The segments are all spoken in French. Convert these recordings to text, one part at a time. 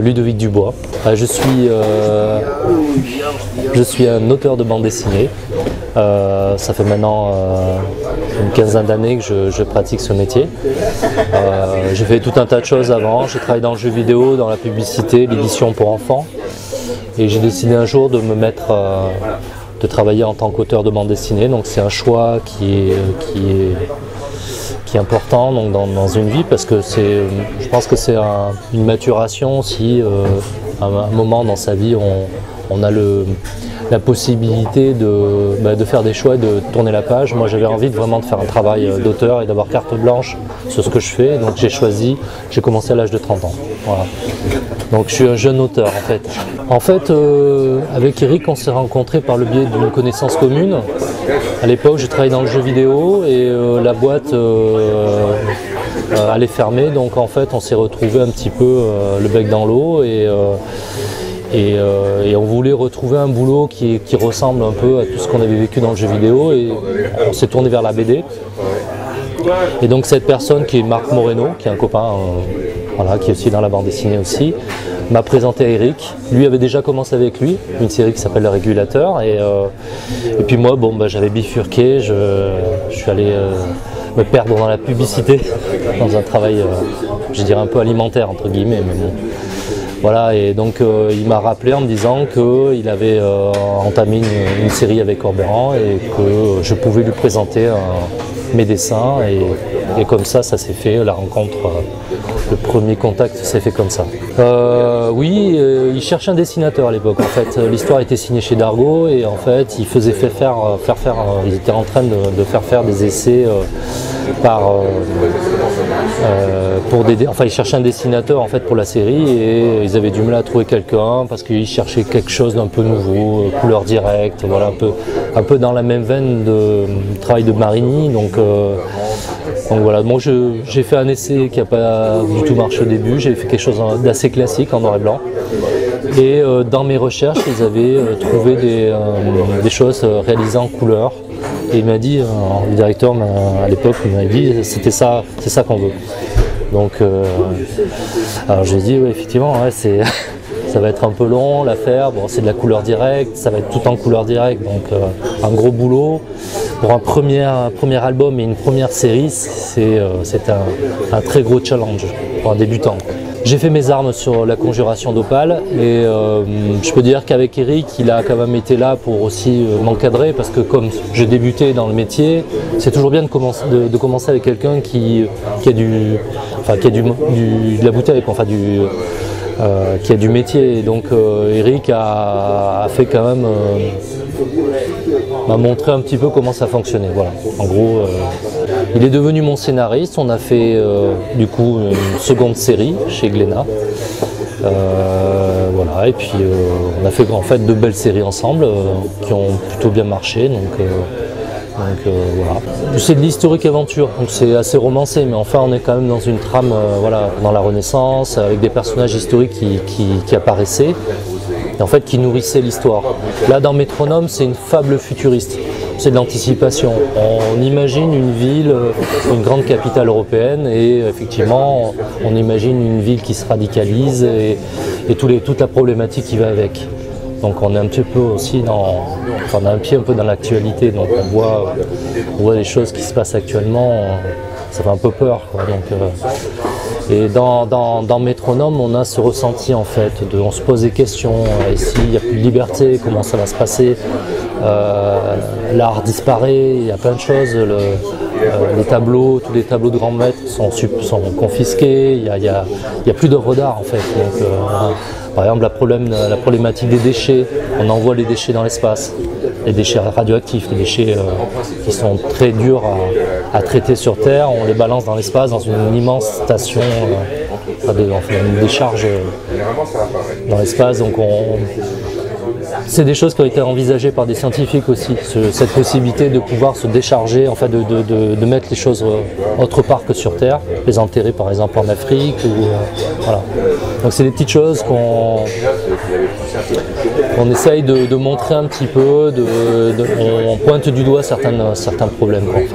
Ludovic Dubois. Je suis un auteur de bande dessinée. Ça fait maintenant une quinzaine d'années que je pratique ce métier. J'ai fait tout un tas de choses avant. J'ai travaillé dans le jeu vidéo, dans la publicité, l'édition pour enfants. Et j'ai décidé un jour de me mettre, de travailler en tant qu'auteur de bande dessinée. Donc c'est un choix qui est important donc dans une vie, parce que je pense que c'est une maturation aussi. À un moment dans sa vie, on a la possibilité de faire des choix et de tourner la page. Moi j'avais envie vraiment de faire un travail d'auteur et d'avoir carte blanche sur ce que je fais, donc j'ai commencé à l'âge de 30 ans. Voilà. Donc je suis un jeune auteur en fait. En fait, avec Eric, on s'est rencontrés par le biais d'une connaissance commune. À l'époque, je travaillais dans le jeu vidéo et la boîte allait fermer, donc en fait, on s'est retrouvés un petit peu le bec dans l'eau et on voulait retrouver un boulot qui ressemble un peu à tout ce qu'on avait vécu dans le jeu vidéo, et on s'est tourné vers la BD. Et donc cette personne qui est Marc Moreno, qui est un copain voilà, qui est aussi dans la bande dessinée aussi, m'a présenté à Eric. Lui avait déjà commencé avec lui une série qui s'appelle Le Régulateur, et puis moi j'avais bifurqué, je suis allé me perdre dans la publicité, dans un travail je dirais un peu alimentaire entre guillemets, mais bon. Voilà, et donc il m'a rappelé en me disant qu'il avait entamé une série avec Orbéran et que je pouvais lui présenter mes dessins, et comme ça s'est fait, la rencontre, le premier contact s'est fait comme ça. Oui, il cherchait un dessinateur à l'époque. En fait, l'histoire était signée chez Dargaud, et en fait il faisait ils étaient en train de faire des essais ils cherchaient un dessinateur en fait pour la série, et ils avaient du mal à trouver quelqu'un parce qu'ils cherchaient quelque chose d'un peu nouveau, couleur directe, voilà, un peu dans la même veine de travail de Marini. Donc voilà, moi j'ai fait un essai qui n'a pas du tout marché au début. J'ai fait quelque chose d'assez classique en noir et blanc. Et dans mes recherches, ils avaient trouvé des choses réalisées en couleur. Et il m'a dit, le directeur à l'époque, il m'a dit c'est ça qu'on veut. Donc alors j'ai dit oui, effectivement, ouais, ça va être un peu long l'affaire. Bon, c'est de la couleur directe, ça va être tout en couleur directe, donc un gros boulot. Pour un premier album et une première série, c'est un très gros challenge pour un débutant. J'ai fait mes armes sur La Conjuration d'Opale, et je peux dire qu'avec Eric, il a quand même été là pour aussi m'encadrer, parce que comme je débutais dans le métier, c'est toujours bien de commencer avec quelqu'un qui a de la bouteille, qui a du métier. Et donc Eric a fait quand même, m'a montré un petit peu comment ça fonctionnait. Voilà. En gros, il est devenu mon scénariste. On a fait du coup une seconde série chez Glénat. Voilà. Et puis on a fait en fait 2 belles séries ensemble qui ont plutôt bien marché. Donc voilà. C'est de l'historique aventure, donc c'est assez romancé, mais enfin on est quand même dans une trame voilà, dans la Renaissance, avec des personnages historiques qui apparaissaient, et en fait qui nourrissaient l'histoire. Là dans Métronome, c'est une fable futuriste, c'est de l'anticipation. On imagine une ville, une grande capitale européenne, et effectivement on imagine une ville qui se radicalise, et toute la problématique qui va avec. Donc on est un petit peu aussi on a un pied un peu dans l'actualité, donc on voit les choses qui se passent actuellement, ça fait un peu peur, quoi. Donc, et dans Métronome, on a ce ressenti en fait, on se pose des questions, et s'il n'y a plus de liberté, comment ça va se passer, l'art disparaît, il y a plein de choses, tous les tableaux de grands maîtres sont confisqués, il y a plus d'œuvres d'art en fait. Donc, par exemple, la problématique des déchets, on envoie les déchets dans l'espace, les déchets radioactifs, les déchets qui sont très durs à traiter sur Terre, on les balance dans l'espace, dans une immense station, une décharge dans l'espace. Donc c'est des choses qui ont été envisagées par des scientifiques aussi, cette possibilité de pouvoir se décharger, enfin de mettre les choses autre part que sur Terre, les enterrer par exemple en Afrique, voilà. Donc c'est des petites choses qu'on essaye de montrer un petit peu, on pointe du doigt certains problèmes en fait.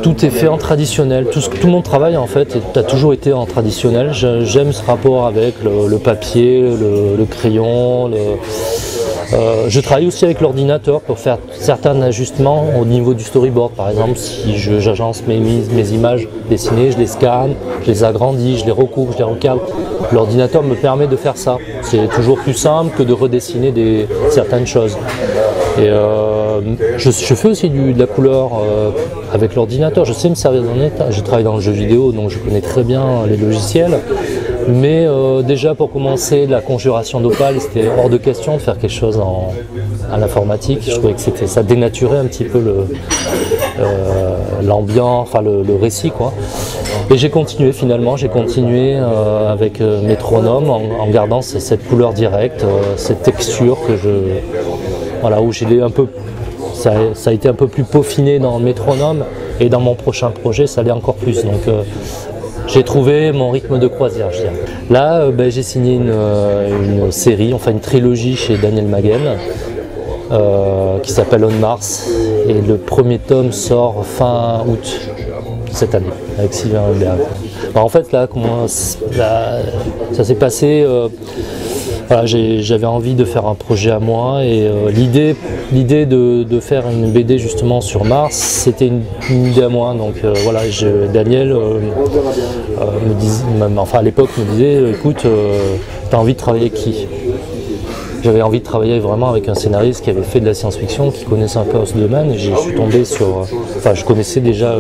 Tout est fait en traditionnel, tout mon travail en fait a toujours été en traditionnel. J'aime ce rapport avec le papier, le crayon. Je travaille aussi avec l'ordinateur pour faire certains ajustements au niveau du storyboard. Par exemple, si j'agence mes images dessinées, je les scanne, je les agrandis, je les recoupe, je les recadre. L'ordinateur me permet de faire ça. C'est toujours plus simple que de redessiner certaines choses. Et je fais aussi de la couleur avec l'ordinateur. Je sais me servir d'un état. Je travaille dans le jeu vidéo, donc je connais très bien les logiciels. Mais déjà pour commencer, la conjuration d'opale, c'était hors de question de faire quelque chose à l'informatique. Je trouvais que ça dénaturait un petit peu l'ambiance, enfin le récit, quoi. Et j'ai continué finalement, avec Métronome en gardant cette couleur directe, cette texture voilà, où ça a été un peu plus peaufiné dans Métronome, et dans mon prochain projet ça l'est encore plus. Donc j'ai trouvé mon rythme de croisière, je dirais. Là, j'ai signé une série, enfin une trilogie chez Daniel Maguen, qui s'appelle On Mars, et le premier tome sort fin août cette année avec Sylvain Humbert. En fait, là, ça s'est passé. Voilà, j'avais envie de faire un projet à moi, et l'idée de faire une BD justement sur Mars, c'était une idée à moi. Donc voilà, Daniel me disait, à l'époque me disait, écoute, t'as envie de travailler avec qui? J'avais envie de travailler vraiment avec un scénariste qui avait fait de la science-fiction, qui connaissait un peu ce domaine, et je suis tombé sur... Enfin, je connaissais déjà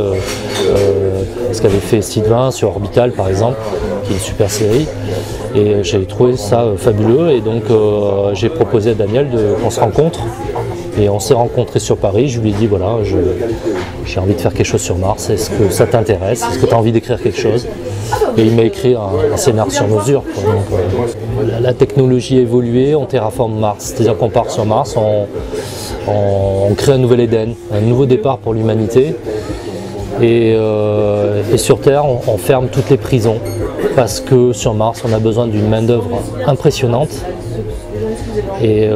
ce qu'avait fait Sylvain sur Orbital, par exemple, qui est une super série, et j'ai trouvé ça fabuleux, et donc j'ai proposé à Daniel qu'on se rencontre, et on s'est rencontrés sur Paris. Je lui ai dit, voilà, j'ai envie de faire quelque chose sur Mars, est-ce que ça t'intéresse, est-ce que tu as envie d'écrire quelque chose? Et il m'a écrit un scénar sur mesure, quoi. Donc, la technologie a évolué, on terraforme Mars, c'est-à-dire qu'on part sur Mars, on crée un nouvel Éden, un nouveau départ pour l'humanité. Et sur Terre, on ferme toutes les prisons, parce que sur Mars, on a besoin d'une main-d'œuvre impressionnante. Et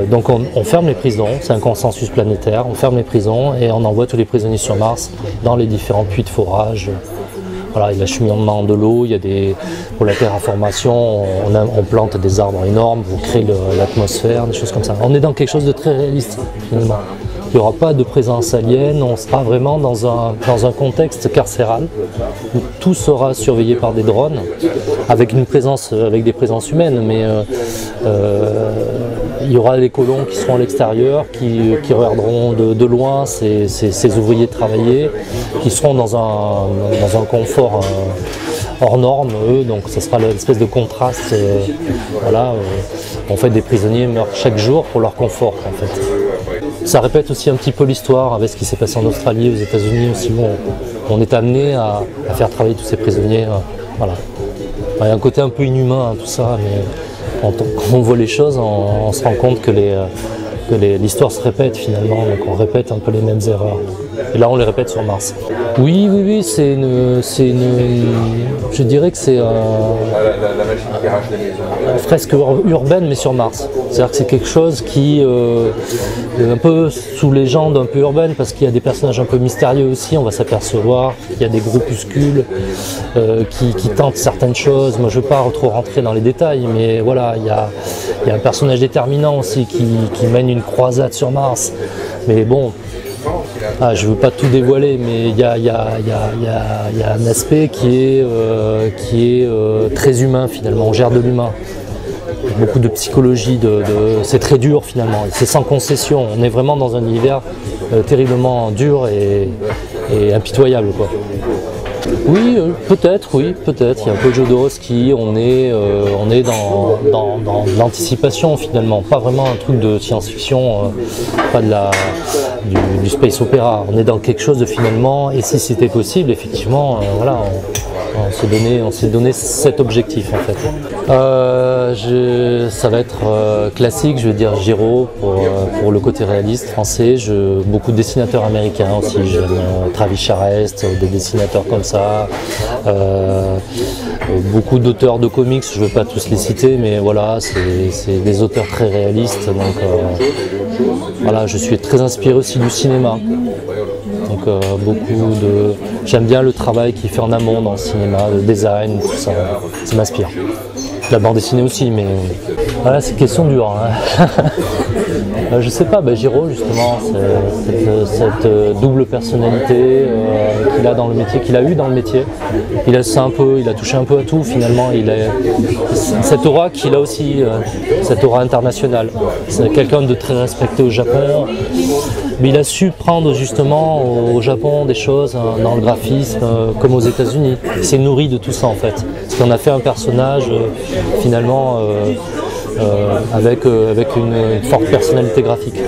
donc on ferme les prisons, c'est un consensus planétaire, on ferme les prisons et on envoie tous les prisonniers sur Mars dans les différents puits de forage. Voilà, il y a l'acheminement de l'eau, pour la terraformation, on plante des arbres énormes pour créer l'atmosphère, des choses comme ça. On est dans quelque chose de très réaliste finalement. Il n'y aura pas de présence alien, on sera vraiment dans un contexte carcéral où tout sera surveillé par des drones, avec des présences humaines, mais il y aura les colons qui seront à l'extérieur, qui regarderont de loin ces ouvriers travailler, qui seront dans un confort hors norme, eux, donc ce sera l'espèce de contraste. En fait, des prisonniers meurent chaque jour pour leur confort, en fait. Ça répète aussi un petit peu l'histoire avec ce qui s'est passé en Australie, aux États-Unis aussi, où on est amené à faire travailler tous ces prisonniers. Voilà. Il y a un côté un peu inhumain à tout ça, mais quand on voit les choses, on se rend compte que l'histoire se répète finalement, donc on répète un peu les mêmes erreurs. Et là, on les répète sur Mars. Oui, je dirais que c'est une fresque urbaine, mais sur Mars. C'est-à-dire que c'est quelque chose qui est un peu sous légende, un peu urbaine, parce qu'il y a des personnages un peu mystérieux aussi. On va s'apercevoir qu'il y a des groupuscules qui tentent certaines choses. Moi, je ne veux pas trop rentrer dans les détails, mais voilà, il y a un personnage déterminant aussi qui mène une croisade sur Mars. Mais bon, je ne veux pas tout dévoiler, mais il y a un aspect qui est très humain finalement, on gère de l'humain. Beaucoup de psychologie, c'est très dur finalement, c'est sans concession, on est vraiment dans un univers terriblement dur et impitoyable, quoi. Oui, peut-être, il y a un peu de Jodorowsky, on est dans l'anticipation finalement, pas vraiment un truc de science-fiction, pas du space opéra, on est dans quelque chose de finalement, et si c'était possible, effectivement, voilà, on s'est donné cet objectif en fait. Ça va être classique, je vais dire Giraud pour le côté réaliste français. Beaucoup de dessinateurs américains aussi, j'aime Travis Charest, des dessinateurs comme ça. Beaucoup d'auteurs de comics, je ne vais pas tous les citer, mais voilà, c'est des auteurs très réalistes. Donc voilà, je suis très inspiré aussi du cinéma. Donc j'aime bien le travail qu'il fait en amont dans le cinéma, le design, tout ça, ça m'inspire. La bande dessinée aussi, mais voilà, c'est une question dure. Hein. Je sais pas, Giraud justement, cette double personnalité qu'il a dans le métier, qu'il a eu dans le métier. Il a touché un peu à tout finalement. Cette aura qu'il a aussi, cette aura internationale. C'est quelqu'un de très respecté au Japon. Mais il a su prendre justement au Japon des choses dans le graphisme comme aux États-Unis. Il s'est nourri de tout ça en fait. Parce qu'on a fait un personnage finalement avec une forte personnalité graphique.